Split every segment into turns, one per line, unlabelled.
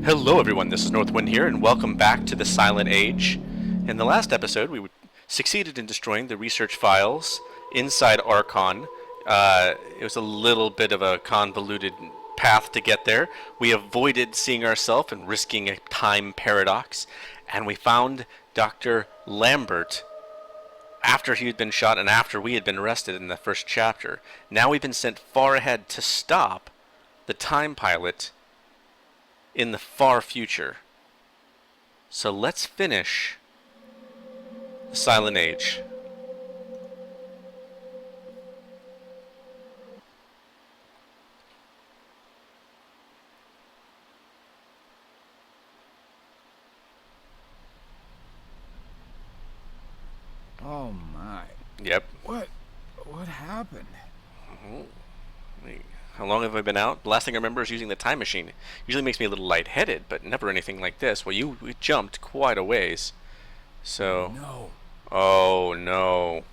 Hello everyone, this is NorthWind here, and welcome back to the Silent Age. In the last episode, we succeeded in destroying the research files inside Archon. It was a little bit of a convoluted path to get there. We avoided seeing ourselves and risking a time paradox, and we found Dr. Lambert after he had been shot and after we had been arrested in the first chapter. Now we've been sent far ahead to stop the time pilot in the far future. So let's finish the Silent Age.
Oh my.
Yep.
What happened?
How long have I been out? The last thing I remember is using the time machine. Usually makes me a little lightheaded, but never anything like this. Well, we jumped quite a ways. So...
No.
Oh, no.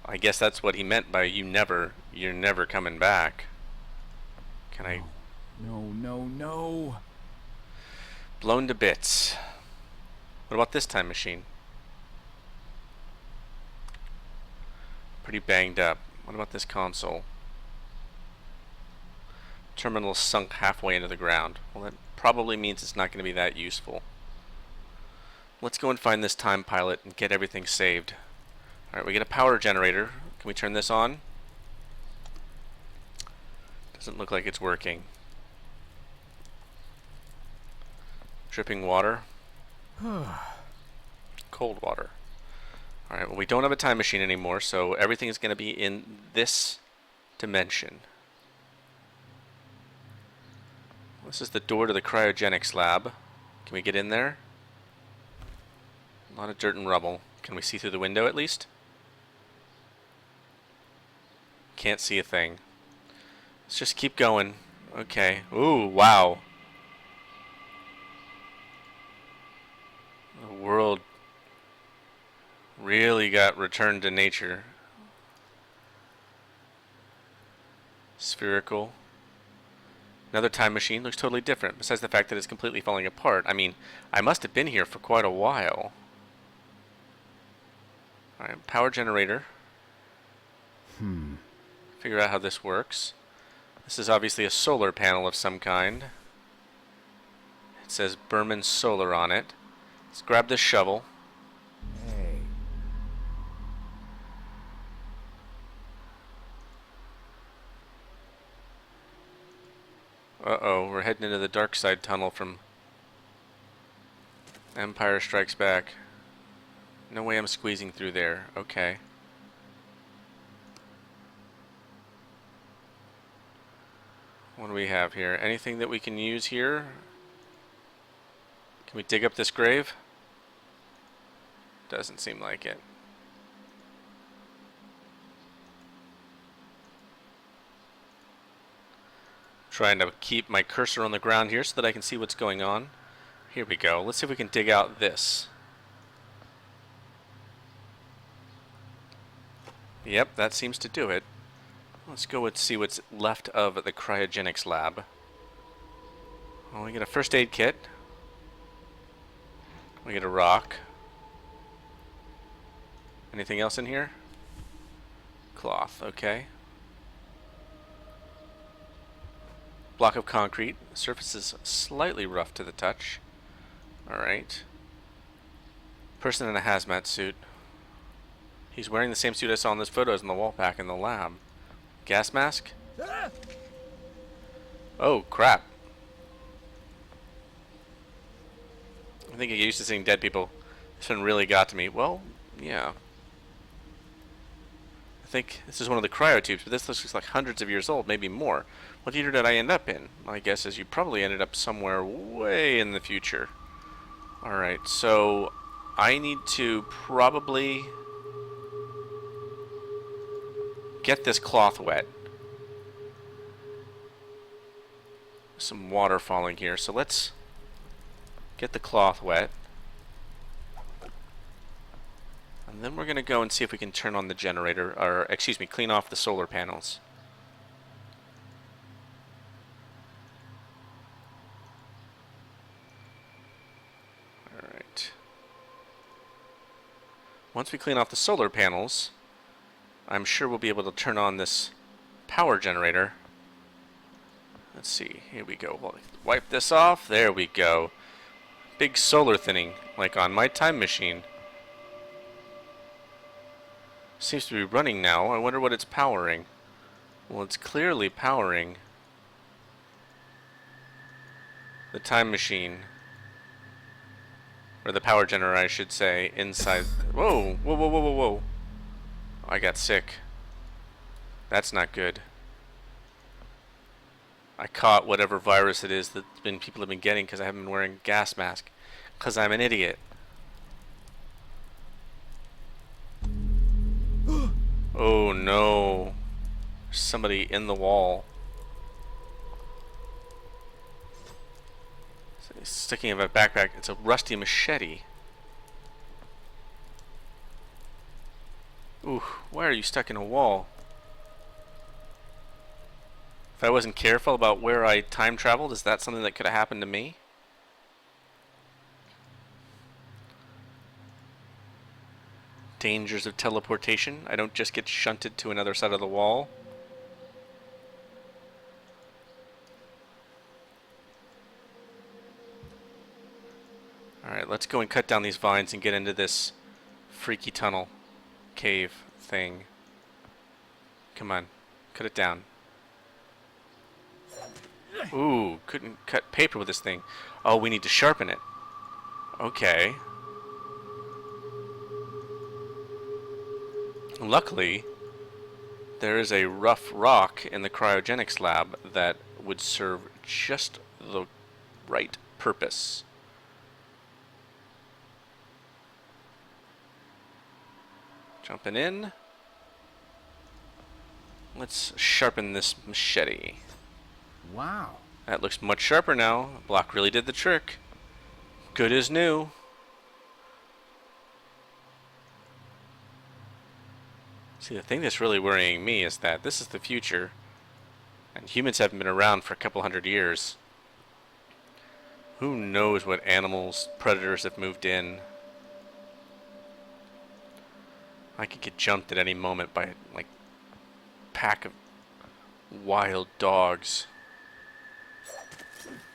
I guess that's what he meant by you're never coming back. Can I...
No.
Blown to bits. What about this time machine? Pretty banged up. What about this console? Terminal sunk halfway into the ground. Well, that probably means it's not going to be that useful. Let's go and find this time pilot and get everything saved. Alright, we get a power generator. Can we turn this on? Doesn't look like it's working. Dripping water. Cold water. Alright, well, we don't have a time machine anymore, so everything is going to be in this dimension. This is the door to the cryogenics lab. Can we get in there? A lot of dirt and rubble. Can we see through the window at least? Can't see a thing. Let's just keep going. Okay. Ooh, wow. The world really got returned to nature. Spherical. Another time machine looks totally different, besides the fact that it's completely falling apart. I mean, I must have been here for quite a while. Alright, power generator. Figure out how this works. This is obviously a solar panel of some kind. It says Berman Solar on it. Let's grab this shovel.
Hey.
Uh-oh, we're heading into the dark side tunnel from Empire Strikes Back. No way I'm squeezing through there. Okay. What do we have here? Anything that we can use here? Can we dig up this grave? Doesn't seem like it. Trying to keep my cursor on the ground here so that I can see what's going on. Here we go. Let's see if we can dig out this. Yep, that seems to do it. Let's go and see what's left of the cryogenics lab. Well, we get a first aid kit. We get a rock. Anything else in here? Cloth, okay. Block of concrete. The surface is slightly rough to the touch. Alright. Person in a hazmat suit. He's wearing the same suit I saw in those photos in the wall pack in the lab. Gas mask? Oh, crap. I think I get used to seeing dead people. This one really got to me. Well, yeah. I think this is one of the cryotubes, but this looks like hundreds of years old, maybe more. What year did I end up in? My guess is you probably ended up somewhere way in the future. Alright, so I need to probably get this cloth wet. Some water falling here, so let's get the cloth wet. And then we're going to go and see if we can turn on the generator, or excuse me, clean off the solar panels. Once we clean off the solar panels, I'm sure we'll be able to turn on this power generator. Let's see. Here we go. We'll wipe this off. There we go. Big solar thinning, like on my time machine. Seems to be running now. I wonder what it's powering. Well, it's clearly powering the time machine. Or the power generator, I should say, inside. Whoa! Whoa, whoa, whoa, whoa, whoa. I got sick. That's not good. I caught whatever virus it is that people have been getting because I haven't been wearing a gas mask. Because I'm an idiot. Oh no. There's somebody in the wall. He's sticking in my backpack. It's a rusty machete. Ooh, why are you stuck in a wall? If I wasn't careful about where I time traveled, is that something that could have happened to me? Dangers of teleportation. I don't just get shunted to another side of the wall. Alright, let's go and cut down these vines and get into this freaky tunnel cave thing. Come on, cut it down. Ooh, couldn't cut paper with this thing. Oh, we need to sharpen it. Okay. Luckily, there is a rough rock in the cryogenics lab that would serve just the right purpose. Jumping in. Let's sharpen this machete.
Wow.
That looks much sharper now. Block really did the trick. Good as new. See, the thing that's really worrying me is that this is the future, and humans haven't been around for a couple hundred years. Who knows what animals, predators have moved in? I could get jumped at any moment by, like, a pack of wild dogs.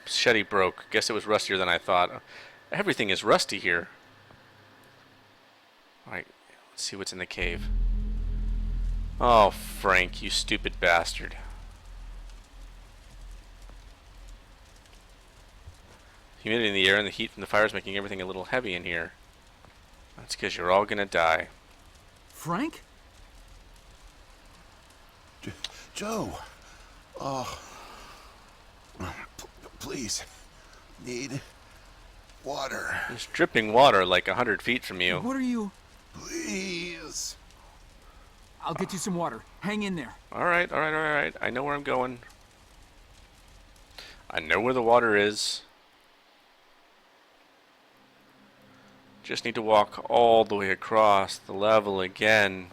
Machete broke. Guess it was rustier than I thought. Everything is rusty here. Alright, let's see what's in the cave. Oh, Frank, you stupid bastard. Humidity in the air and the heat from the fire is making everything a little heavy in here. That's because you're all gonna die.
Frank?
Joe. Oh. Please. Need water.
There's dripping water like 100 feet from you.
What are you?
Please.
I'll get you some water. Hang in there.
Alright, alright, alright. I know where I'm going. I know where the water is. Just need to walk all the way across the level again.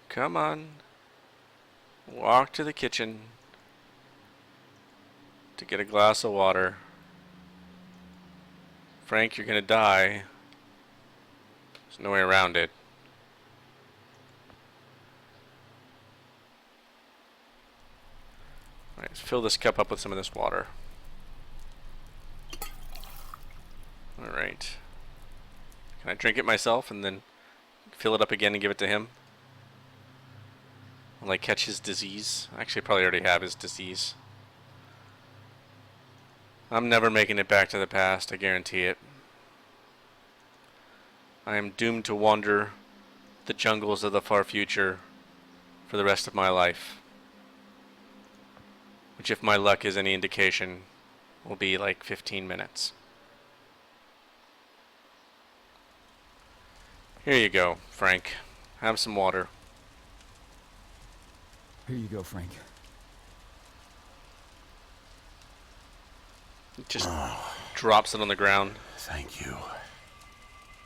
Come on. Walk to the kitchen to get a glass of water. Frank, you're gonna die. There's no way around it. Alright, let's fill this cup up with some of this water. Alright. Can I drink it myself and then fill it up again and give it to him? Will I catch his disease? Actually, I probably already have his disease. I'm never making it back to the past, I guarantee it. I am doomed to wander the jungles of the far future for the rest of my life. Which, if my luck is any indication, will be like 15 minutes. Here you go, Frank. Have some water.
Here you go, Frank.
Just drops it on the ground.
Thank you.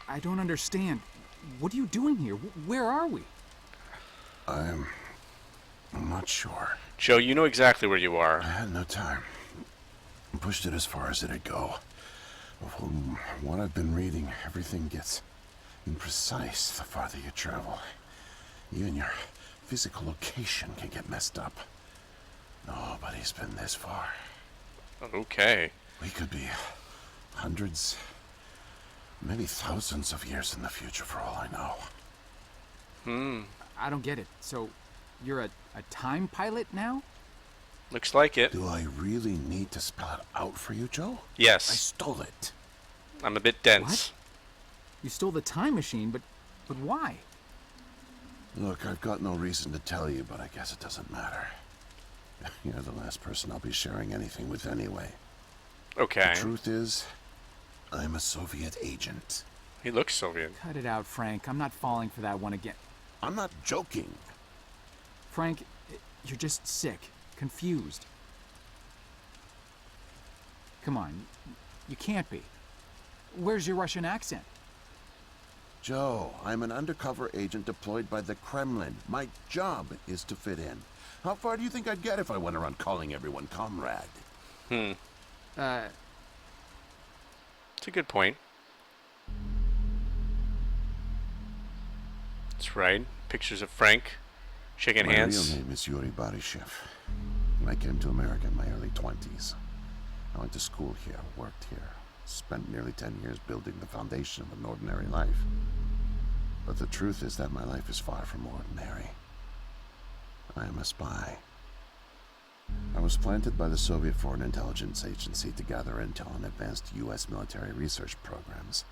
I don't understand. What are you doing here? Where are we?
I'm not sure.
Joe, you know exactly where you
I
are.
had no time. Pushed it as far as it'd go. From what I've been reading, everything gets imprecise the farther you travel. Even your physical location can get messed up. Nobody's been this far.
Okay.
We could be hundreds, maybe thousands of years in the future for all I know.
I don't get it. So, you're a time pilot now?
Looks like it.
Do I really need to spell it out for you, Joe? I
Yes.
stole it.
I'm a bit dense.
What? You stole the time machine, but why?
Look, I've got no reason to tell you, but I guess it doesn't matter. You're the last person I'll be sharing anything with anyway.
Okay.
The truth is, I'm a Soviet agent.
He looks Soviet.
Cut it out, Frank. I'm not falling for that one again.
I'm not joking.
Frank, you're just sick, confused. Come on, you can't be. Where's your Russian accent?
Joe, I'm an undercover agent deployed by the Kremlin. My job is to fit in. How far do you think I'd get if I went around calling everyone comrade?
It's a good point. That's right. Pictures of Frank shaking
My
hands.
real name is Yuri Barishev. I came to America in my early 20s. I went to school here, worked here, spent nearly 10 years building the foundation of an ordinary life. But the truth is that my life is far from ordinary. I am a spy. I was planted by the Soviet Foreign Intelligence Agency to gather intel on advanced U.S. military research programs.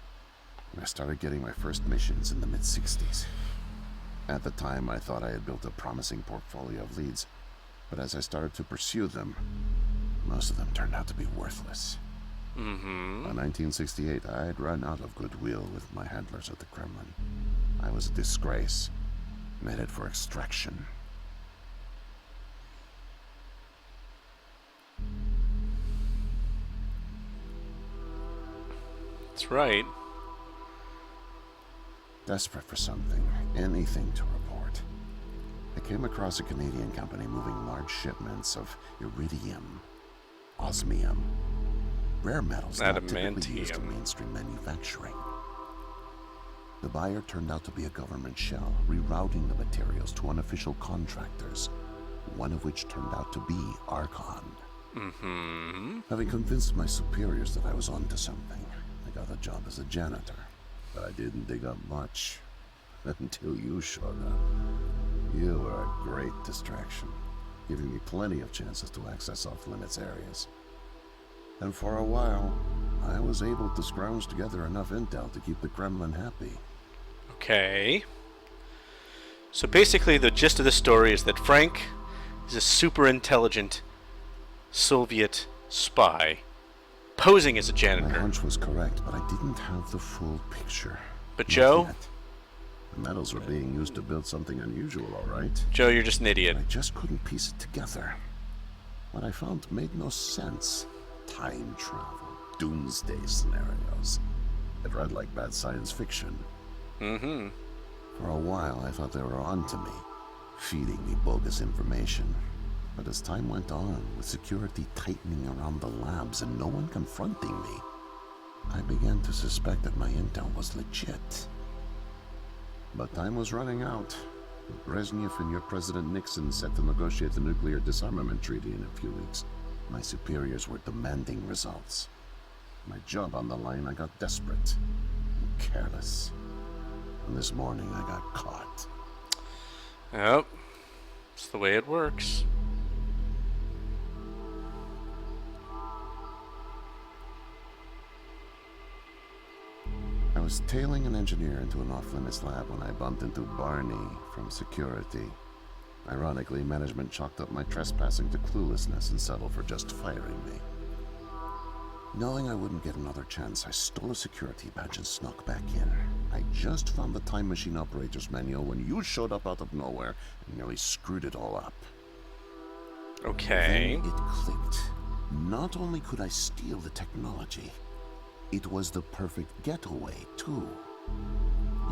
And I started getting my first missions in the mid-60s. At the time, I thought I had built a promising portfolio of leads, but as I started to pursue them, most of them turned out to be worthless. By 1968, I had run out of goodwill with my handlers at the Kremlin. I was a disgrace, and headed for extraction.
That's right.
Desperate for something, anything to report. I came across a Canadian company moving large shipments of iridium, osmium, rare metals not typically used in
Adamantium.
mainstream manufacturing. The buyer turned out to be a government shell, rerouting the materials to unofficial contractors, one of which turned out to be Archon. Having convinced my superiors that I was onto something, I got a job as a janitor. But I didn't dig up much until you showed up. You were a great distraction, giving me plenty of chances to access off-limits areas. And for a while, I was able to scrounge together enough intel to keep the Kremlin happy.
Okay. So basically, the gist of the story is that Frank is a super intelligent Soviet spy posing as a
My
janitor.
hunch was correct, but I didn't have the full picture.
But
Not
Joe?
yet. The metals were being used to build something unusual, all right.
Joe, you're just an idiot.
I just couldn't piece it together. What I found made no sense. Time travel, doomsday scenarios. It read like bad science fiction. For a while, I thought they were onto me, feeding me bogus information. But as time went on, with security tightening around the labs and no one confronting me, I began to suspect that my intel was legit. But time was running out. With Brezhnev and your President Nixon set to negotiate the nuclear disarmament treaty in a few weeks, my superiors were demanding results. My job on the line, I got desperate and careless. And this morning, I got caught.
Yep. It's the way it works.
I was tailing an engineer into an off-limits lab when I bumped into Barney from security. Ironically, management chalked up my trespassing to cluelessness and settled for just firing me. Knowing I wouldn't get another chance, I stole a security badge and snuck back in. I just found the time machine operator's manual when you showed up out of nowhere and nearly screwed it all up.
Okay.
Then it clicked. Not only could I steal the technology, it was the perfect getaway, too.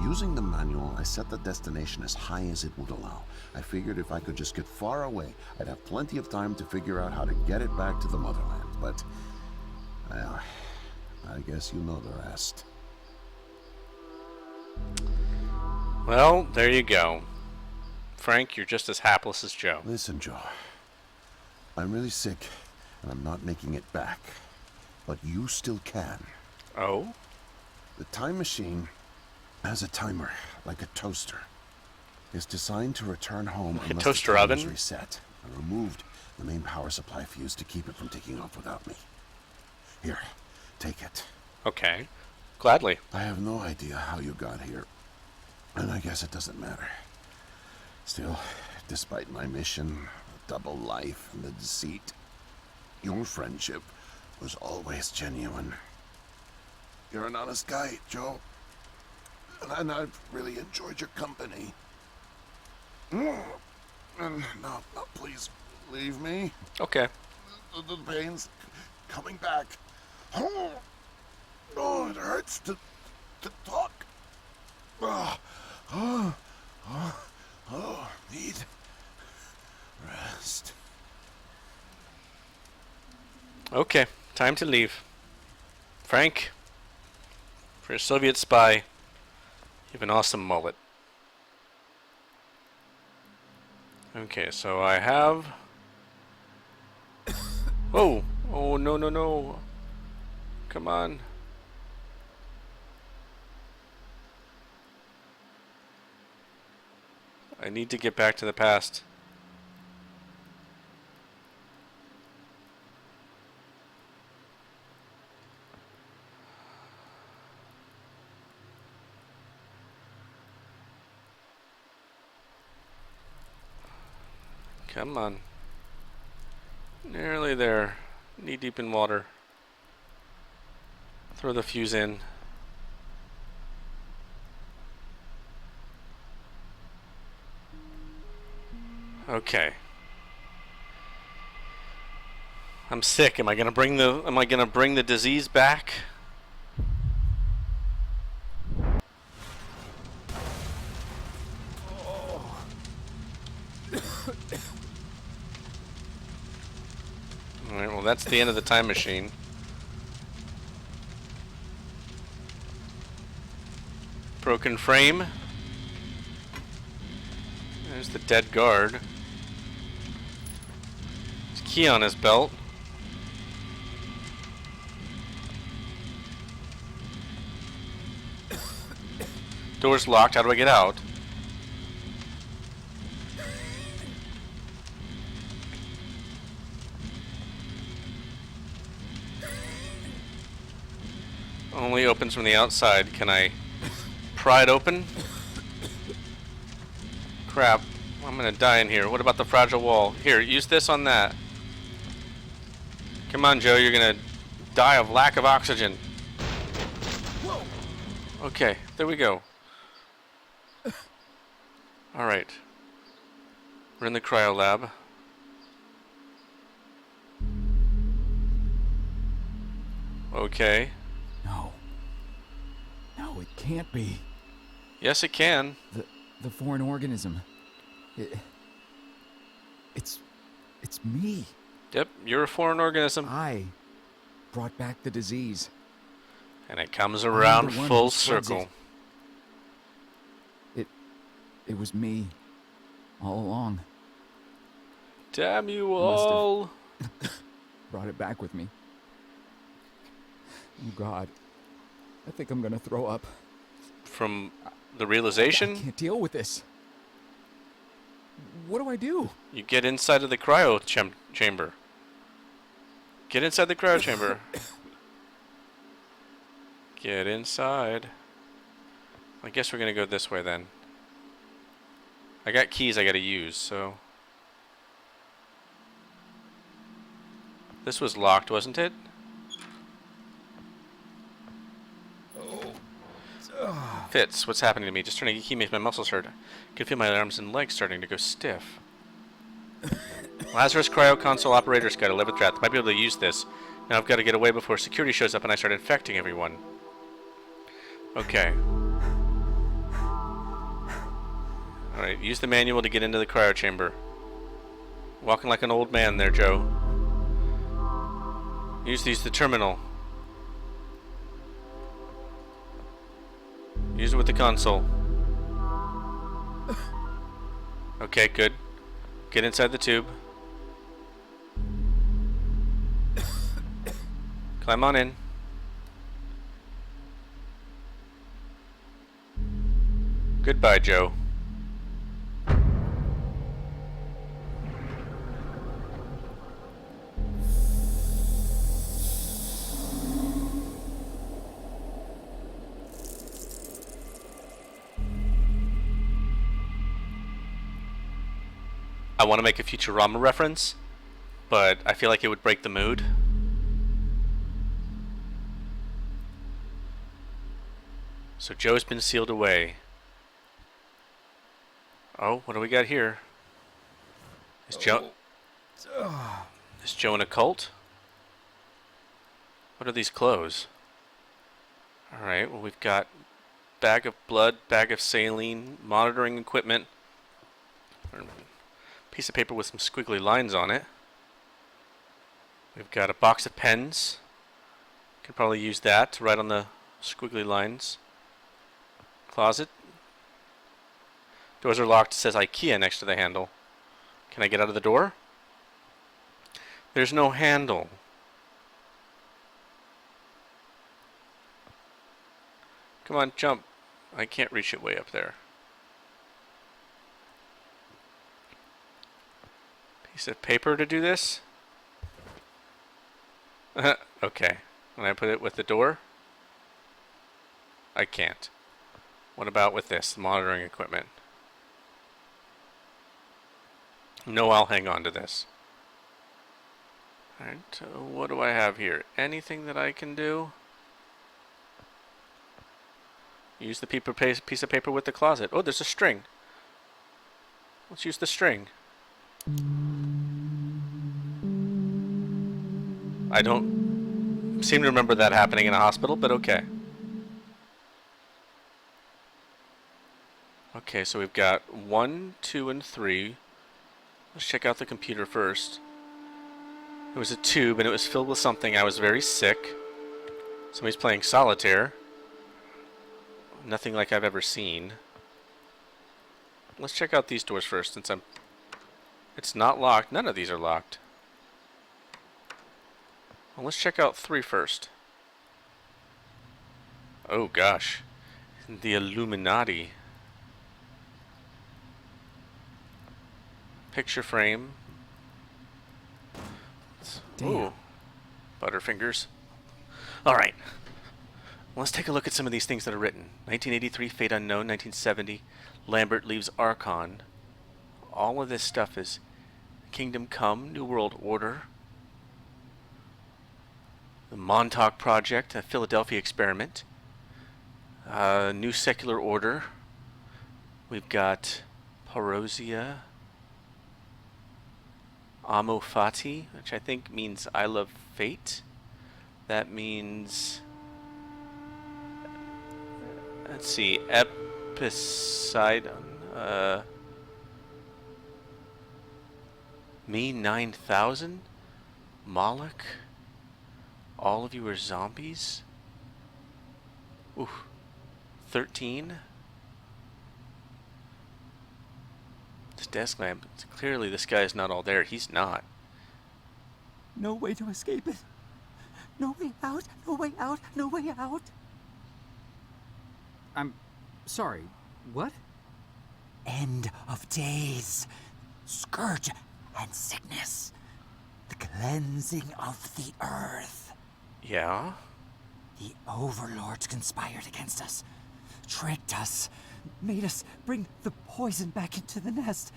Using the manual, I set the destination as high as it would allow. I figured if I could just get far away, I'd have plenty of time to figure out how to get it back to the motherland. But, well, I guess you know the rest.
Well, there you go. Frank, you're just as hapless as Joe.
Listen, Joe. I'm really sick, and I'm not making it back. But you still can.
Oh?
The time machine has a timer, like a toaster. It's designed to return home
Like a
unless
toaster
the time is
oven?
reset. I removed the main power supply fuse to keep it from taking off without me. Here, take it.
Okay. Gladly.
I have no idea how you got here, and I guess it doesn't matter. Still, despite my mission, the double life, and the deceit, your friendship was always genuine. You're an honest guy, Joe, and I've really enjoyed your company. And now, please, leave me.
Okay.
The pain's coming back. Oh, it hurts to talk. Need rest.
Okay. Time to leave. Frank, for a Soviet spy, you have an awesome mullet. Okay, so I have... Whoa! Oh, no, no, no. Come on. I need to get back to the past. Come on. Nearly there. Knee deep in water. Throw the fuse in. Okay. I'm sick. Am I gonna bring the disease back? Alright, well that's the end of the time machine. Broken frame. There's the dead guard. There's a key on his belt. Door's locked. How do I get out? Only opens from the outside. Can I pry it open? Crap. I'm gonna die in here. What about the fragile wall? Here, use this on that. Come on, Joe. You're gonna die of lack of oxygen. Okay, there we go. Alright. We're in the cryo lab. Okay.
No. No, it can't be.
Yes, it can.
The foreign organism. It's me.
Yep, you're a foreign organism.
I brought back the disease.
And it comes around
the one
full
who spreads
circle.
It was me. All along.
Damn you
Must have.
all.
Brought it back with me. Oh God. I think I'm gonna throw up.
From the
I
realization,
can't deal with this. What do I do?
you get inside of the cryo chamber. Get inside the cryo chamber. Get inside. I guess we're gonna go this way then. I got keys I gotta use, so... This was locked, wasn't it? Fitz, what's happening to me? Just turning a key makes my muscles hurt. I can feel my arms and legs starting to go stiff. Lazarus cryo console operator's got 11th draft. Might be able to use this. Now I've got to get away before security shows up and I start infecting everyone. Okay. Alright, use the manual to get into the cryo chamber. Walking like an old man there, Joe. Use the terminal. Use it with the console. Okay, good. Get inside the tube. Climb on in. Goodbye, Joe. I want to make a Futurama reference, but I feel like it would break the mood. So Joe's been sealed away. Oh, what do we got here? Is Joe in a cult? What are these clothes? Alright, well we've got bag of blood, bag of saline, monitoring equipment, piece of paper with some squiggly lines on it. We've got a box of pens. Could probably use that to write on the squiggly lines. Closet. Doors are locked. It says IKEA next to the handle. Can I get out of the door? There's no handle. Come on, jump. I can't reach it way up there. Piece of paper to do this? Okay. When I put it with the door? I can't. What about with this monitoring equipment? No, I'll hang on to this. Alright, what do I have here? Anything that I can do? Use the piece of paper with the closet. Oh, there's a string. Let's use the string. I don't seem to remember that happening in a hospital, but okay. Okay, so we've got 1, 2, and 3. Let's check out the computer first. It was a tube and it was filled with something. I was very sick. Somebody's playing solitaire. Nothing like I've ever seen. Let's check out these doors first since it's not locked. None of these are locked. Well, let's check out 3 first. Oh gosh. The Illuminati. Picture frame.
Damn.
Ooh. Butterfingers. Alright. Let's take a look at some of these things that are written. 1983, Fate Unknown. 1970, Lambert leaves Archon. All of this stuff is Kingdom Come, New World Order. The Montauk Project, a Philadelphia experiment. New Secular Order. We've got Parosia. Amo Fati, which I think means I love fate. That means... Let's see, Epicidon, me 9000, Moloch, all of you are zombies. Ooh, 13. This desk lamp, clearly this guy is not all there. He's not.
No way to escape it. No way out, no way out, no way out.
I'm sorry. What?
End of days. Scourge and sickness. The cleansing of the earth.
Yeah?
The overlords conspired against us. Tricked us. Made us bring the poison back into the nest.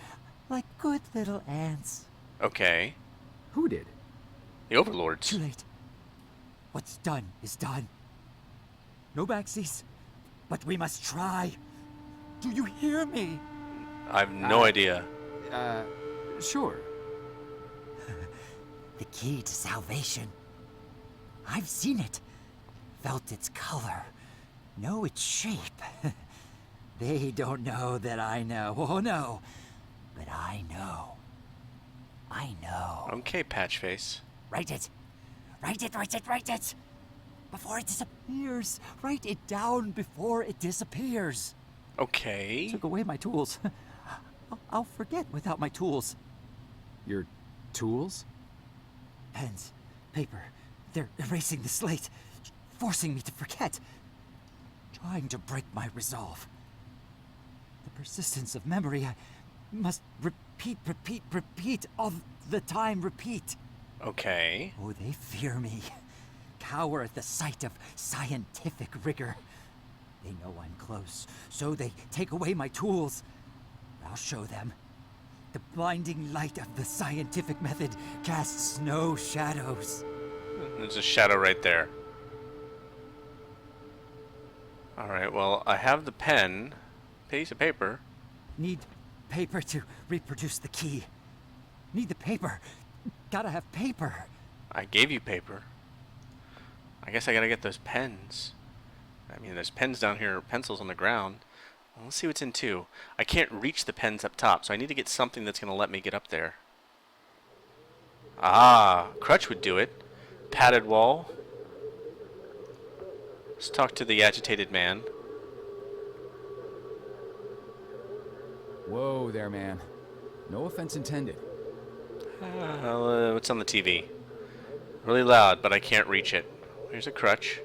Like good little ants.
Okay.
Who did?
The overlords.
Too late. What's done is done. No backsies. But we must try. Do you hear me?
I have no idea.
Sure.
The key to salvation. I've seen it. Felt its color. Know its shape. They don't know that I know. Oh no. But I know. I know.
Okay, Patchface.
Write it. Write it, write it, write it. Before it disappears. Ears. Write it down before it disappears.
Okay.
Took away my tools. I'll forget without my tools.
Your tools?
Pens, paper. They're erasing the slate, forcing me to forget. Trying to break my resolve. The persistence of memory. I must repeat all the time. Repeat.
Okay.
Oh, they fear me. Cower at the sight of scientific rigor. They know I'm close, so they take away my tools. I'll show them. The blinding light of the scientific method casts no shadows.
There's a shadow right there. Alright, well, I have the pen. Piece of paper.
Need paper to reproduce the key. Need the paper. Gotta have paper.
I gave you paper. I guess I gotta get those pens. I mean, there's pens down here, pencils on the ground. Well, let's see what's in 2. I can't reach the pens up top, so I need to get something that's gonna let me get up there. Ah, crutch would do it. Padded wall. Let's talk to the agitated man.
Whoa there, man. No offense intended.
What's on the TV? Really loud, but I can't reach it. Here's a crutch.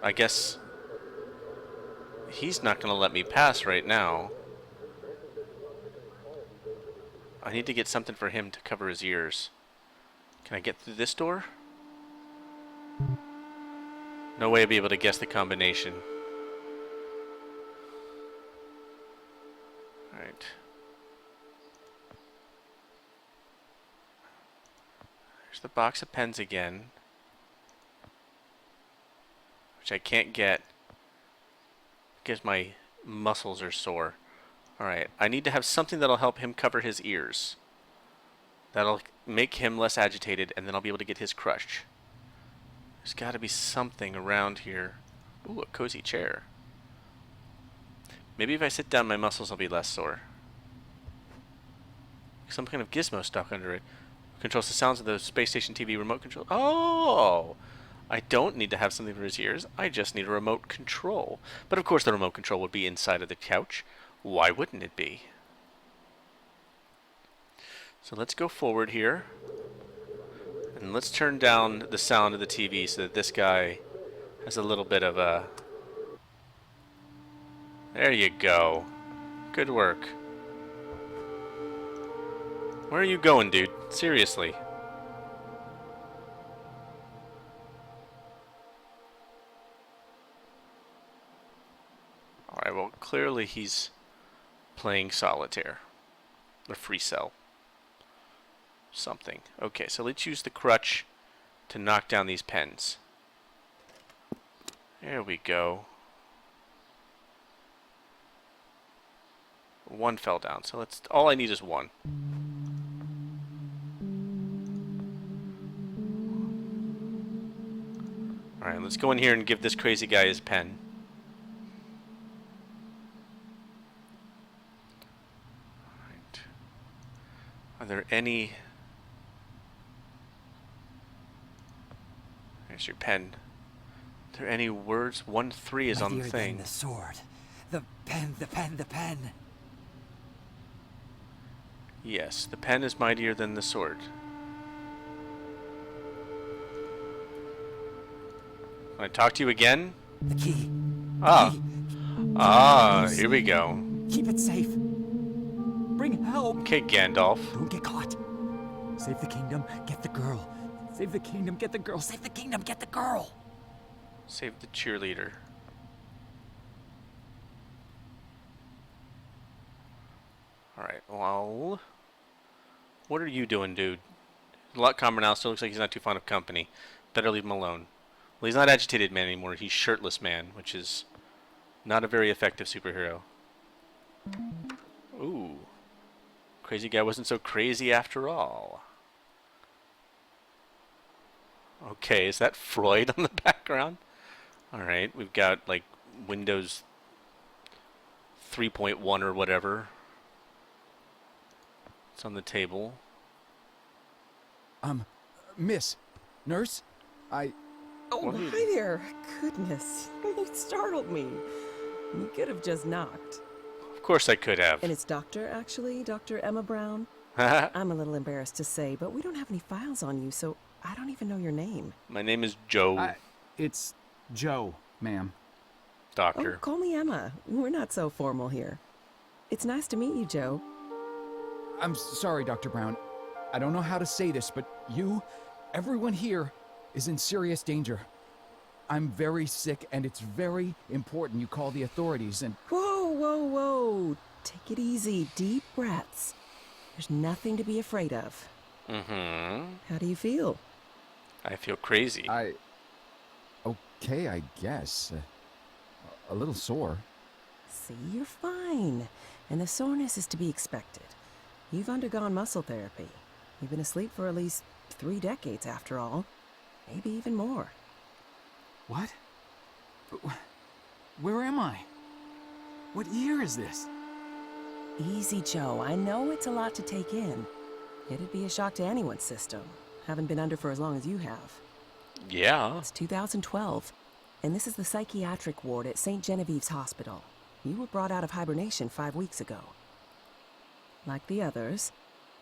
I guess he's not going to let me pass right now. I need to get something for him to cover his ears. Can I get through this door? No way I'll be able to guess the combination. Alright. There's the box of pens again. Which I can't get because my muscles are sore. Alright, I need to have something that'll help him cover his ears. That'll make him less agitated, and then I'll be able to get his crutch. There's got to be something around here. Ooh, a cozy chair. Maybe if I sit down, my muscles will be less sore. Some kind of gizmo stuck under it. Controls the sounds of the space station TV remote control. Oh! I don't need to have something for his ears. I just need a remote control. But of course the remote control would be inside of the couch. Why wouldn't it be? So let's go forward here. And let's turn down the sound of the TV so that this guy has a little bit of a... There you go. Good work. Where are you going, dude? Seriously. Alright, well, clearly he's playing solitaire. Or free cell. Something. Okay, so let's use the crutch to knock down these pens. There we go. One fell down, so let's... all I need is one. Alright, let's go in here and give this crazy guy his pen. Alright. Are there any... There's your pen. Are there any words? 1-3 is on the thing.
The sword. The pen, the pen, the pen.
Yes, the pen is mightier than the sword. Can I talk to you again?
The key.
Ah.
Key.
Ah, here we go.
Keep it safe. Bring help.
Okay, Gandalf.
Don't get caught. Save the kingdom, get the girl. Save the kingdom, get the girl. Save the kingdom, get the girl.
Save the cheerleader. Alright, well... What are you doing, dude? A lot calmer now. Still looks like he's not too fond of company. Better leave him alone. Well, he's not agitated man anymore. He's shirtless man, which is not a very effective superhero. Ooh. Crazy guy wasn't so crazy after all. Okay, is that Freud on the background? Alright, we've got, like, Windows 3.1 or whatever. It's on the table.
Miss, nurse,
Oh,
What are you-
hi there. Goodness, you startled me. You could have just knocked.
Of course I could have.
And it's Doctor, actually, Dr. Emma Brown.
My
I'm a little embarrassed to say, but we don't have any files on you, so I don't even know your name.
name is Joe,
It's Joe, ma'am.
Oh,
Doctor.
call me Emma. We're not so formal here. It's nice to meet you, Joe.
I'm sorry, Dr. Brown. I don't know how to say this, but everyone here, is in serious danger. I'm very sick, and it's very important you call the authorities and...
Whoa, whoa, whoa. Take it easy. Deep breaths. There's nothing to be afraid of.
Mm-hmm.
How do you feel?
I feel crazy.
Okay, I guess. A little sore.
See, you're fine. And the soreness is to be expected. You've undergone muscle therapy. You've been asleep for at least 3 decades, after all. Maybe even more.
What? Where am I? What year is this?
Easy, Joe. I know it's a lot to take in. It'd be a shock to anyone's system. Haven't been under for as long as you have.
Yeah.
It's 2012, and this is the psychiatric ward at St. Genevieve's Hospital. You were brought out of hibernation 5 weeks ago. Like the others,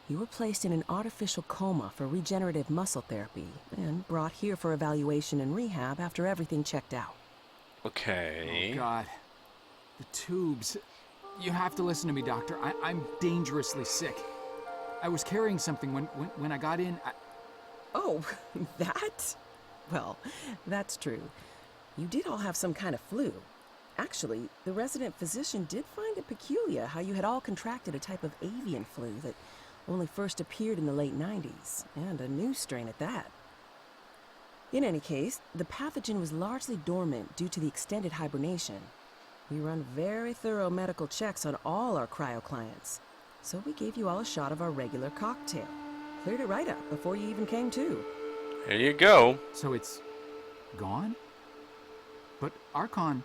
you were placed in an artificial coma for regenerative muscle therapy and brought here for evaluation and rehab after everything checked out.
Okay.
Oh, God. The tubes. You have to listen to me, Doctor. I'm dangerously sick. I was carrying something when I got in.
Oh, that? Well, that's true. You did all have some kind of flu. Actually, the resident physician did find it peculiar how you had all contracted a type of avian flu that only first appeared in the late 90s, and a new strain at that. In any case, the pathogen was largely dormant due to the extended hibernation. We run very thorough medical checks on all our cryo clients, so we gave you all a shot of our regular cocktail. Cleared it right up before you even came to.
There you go.
So it's gone? But Archon...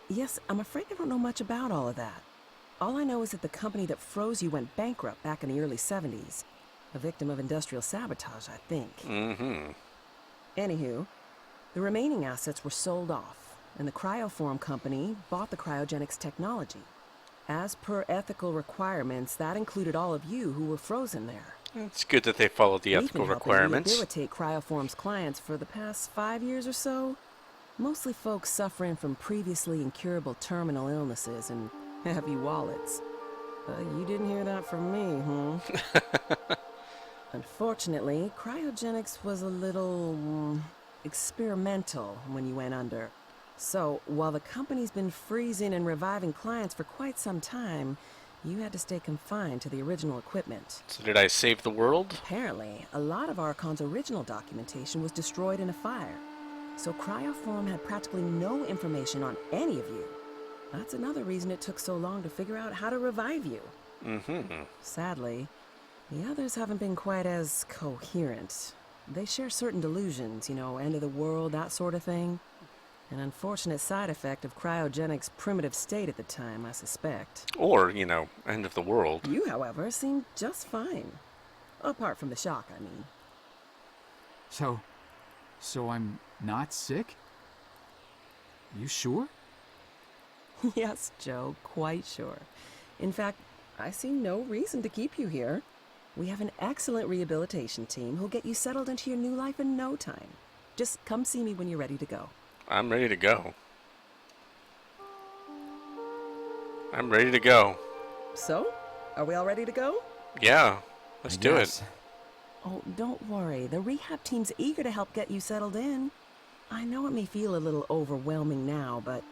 Yes, I'm afraid I don't know much about all of that. All I know is that the company that froze you went bankrupt back in the early 70s. A victim of industrial sabotage, I think.
Mm-hmm.
Anywho, the remaining assets were sold off, and the Cryoform company bought the cryogenics technology. As per ethical requirements, that included all of you who were frozen there.
It's good that they followed the
We've
ethical
been helping
requirements.
rehabilitate Cryoform's clients for the past 5 years or so. Mostly folks suffering from previously incurable terminal illnesses and heavy wallets. You didn't hear that from me, huh? Unfortunately, cryogenics was a little experimental when you went under. So, while the company's been freezing and reviving clients for quite some time, you had to stay confined to the original equipment.
So did I save the world?
Apparently, a lot of Archon's original documentation was destroyed in a fire. So Cryoform had practically no information on any of you. That's another reason it took so long to figure out how to revive you.
Mm-hmm.
Sadly, the others haven't been quite as coherent. They share certain delusions, end of the world, that sort of thing. An unfortunate side effect of cryogenics' primitive state at the time, I suspect.
Or, end of the world.
You, however, seemed just fine. Apart from the shock, I mean.
So I'm not sick? You sure?
Yes, Joe, quite sure. In fact, I see no reason to keep you here. We have an excellent rehabilitation team who'll get you settled into your new life in no time. Just come see me when you're ready to go.
I'm ready to go. I'm ready to go.
So, are we all ready to go?
Yeah, let's do it.
Oh, don't worry. The rehab team's eager to help get you settled in. I know it may feel a little overwhelming now, but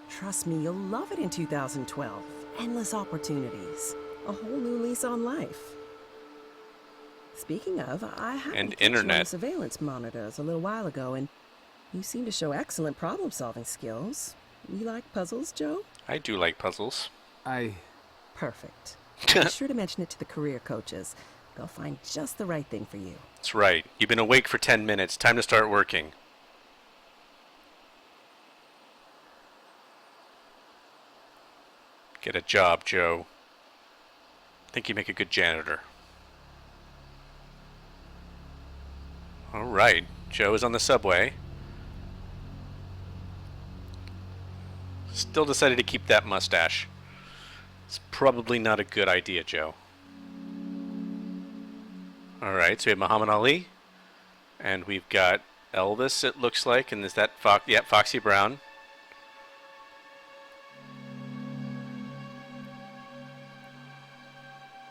trust me, you'll love it in 2012. Endless opportunities. A whole new lease on life. Speaking of, I had
And
you on
internet.
surveillance monitors a little while ago, and you seem to show excellent problem-solving skills. You like puzzles, Joe?
I do like puzzles.
Perfect. Be sure to mention it to the career coaches. They'll find just the right thing for you.
That's right. You've been awake for 10 minutes. Time to start working. Get a job, Joe. Think you make a good janitor. All right. Joe is on the subway. Still decided to keep that mustache. It's probably not a good idea, Joe. Alright, so we have Muhammad Ali. And we've got Elvis, it looks like. And is that Foxy Brown.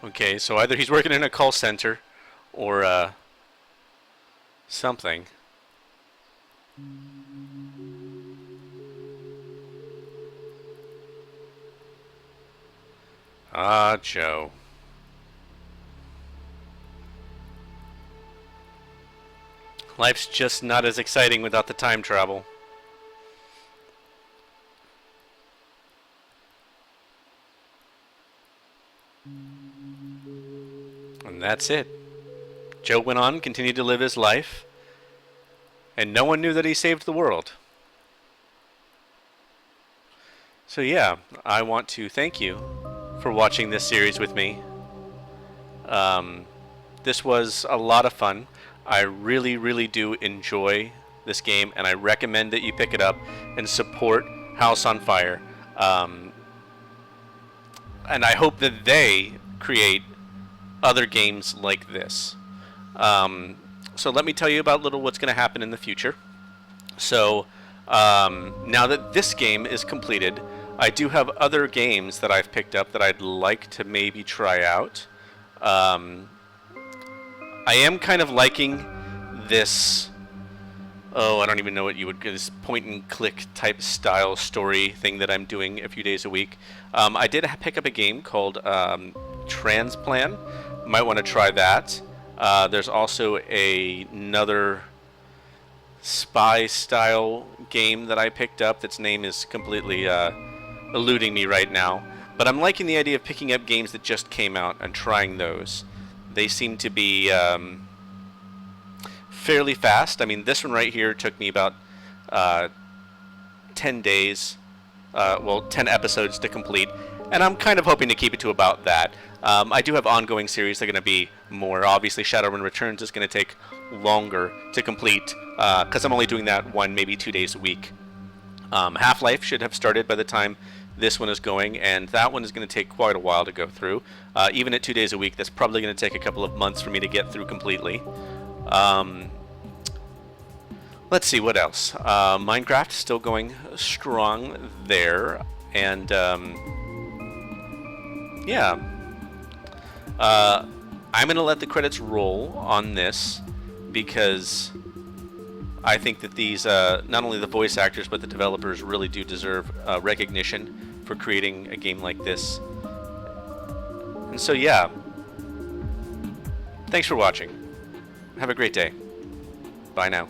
Okay, so either he's working in a call center or something. Ah, Joe. Life's just not as exciting without the time travel. And that's it. Joe went on, continued to live his life, and no one knew that he saved the world. So yeah, I want to thank you for watching this series with me. This was a lot of fun. I really, really do enjoy this game, and I recommend that you pick it up and support House on Fire. And I hope that they create other games like this. So let me tell you about what's going to happen in the future. So now that this game is completed, I do have other games that I've picked up that I'd like to maybe try out. I am kind of liking this, I don't even know what you would, this point and click type style story thing that I'm doing a few days a week. I did pick up a game called Transplan. Might want to try that. There's also another spy style game that I picked up that's name is completely eluding me right now. But I'm liking the idea of picking up games that just came out and trying those. They seem to be fairly fast. I mean, this one right here took me about 10 days, 10 episodes to complete, and I'm kind of hoping to keep it to about that. I do have ongoing series that are going to be more. Obviously, Shadowrun Returns is going to take longer to complete because I'm only doing that maybe 2 days a week. Half-Life should have started by the time this one is going, and that one is going to take quite a while to go through. Even at 2 days a week, that's probably going to take a couple of months for me to get through completely. Let's see, what else? Minecraft still going strong there, and yeah. I'm going to let the credits roll on this because I think that these, not only the voice actors, but the developers really do deserve recognition for creating a game like this. And so, yeah. Thanks for watching. Have a great day. Bye now.